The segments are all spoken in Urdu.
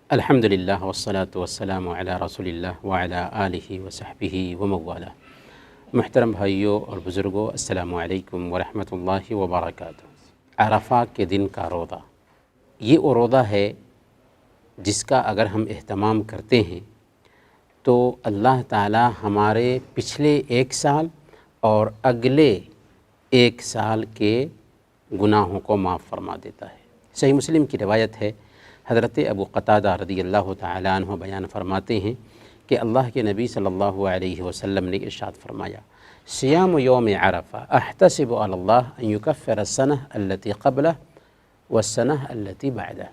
الحمدللہ والصلاة والسلام علی رسول اللہ وعلی آلہ وصحبہ وموالا۔ محترم بھائیوں اور بزرگوں، السلام علیکم ورحمۃ اللہ وبرکاتہ۔ عرفہ کے دن کا روزہ، یہ وہ روزہ ہے جس کا اگر ہم اہتمام کرتے ہیں تو اللہ تعالی ہمارے پچھلے 1 سال اور اگلے 1 سال کے گناہوں کو معاف فرما دیتا ہے۔ صحیح مسلم کی روایت ہے، حضرت ابو قتادہ رضی اللہ تعالیٰ عنہ بیان فرماتے ہیں کہ اللہ کے نبی صلی اللہ علیہ وسلم نے ارشاد فرمایا، صیام یوم عرفہ احتسب علی اللہ ان یکفر السنہ التی قبلہ والسنہ التی بعدہ،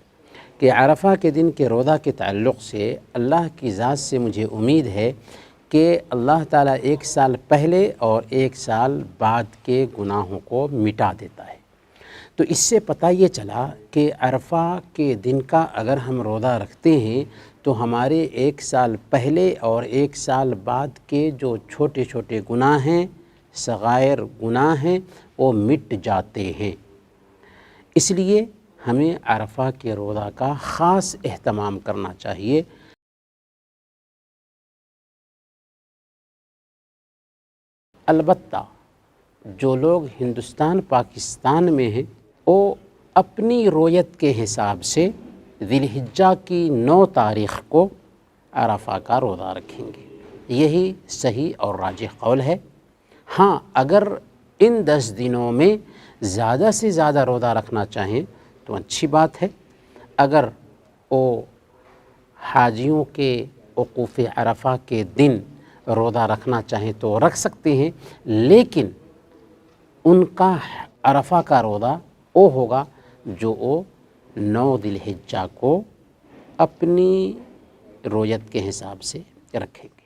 کہ عرفہ کے دن کے روزہ کے تعلق سے اللہ کی ذات سے مجھے امید ہے کہ اللہ تعالیٰ 1 سال پہلے اور 1 سال بعد کے گناہوں کو مٹا دیتا ہے۔ تو اس سے پتہ یہ چلا کہ عرفہ کے دن کا اگر ہم روزہ رکھتے ہیں تو ہمارے 1 سال پہلے اور 1 سال بعد کے جو چھوٹے چھوٹے گناہ ہیں، صغائر گناہ ہیں، وہ مٹ جاتے ہیں۔ اس لیے ہمیں عرفہ کے روزہ کا خاص اہتمام کرنا چاہیے۔ البتہ جو لوگ ہندوستان پاکستان میں ہیں وہ اپنی رویت کے حساب سے ذی الحجہ کی 9 تاریخ کو عرفہ کا روزہ رکھیں گے، یہی صحیح اور راجح قول ہے۔ ہاں، اگر ان 10 دنوں میں زیادہ سے زیادہ روزہ رکھنا چاہیں تو اچھی بات ہے، اگر وہ حاجیوں کے وقوف عرفہ کے دن روزہ رکھنا چاہیں تو رکھ سکتے ہیں، لیکن ان کا عرفہ کا روزہ وہ ہوگا جو وہ 9 ذی الحجہ کو اپنی رویت کے حساب سے رکھیں گے۔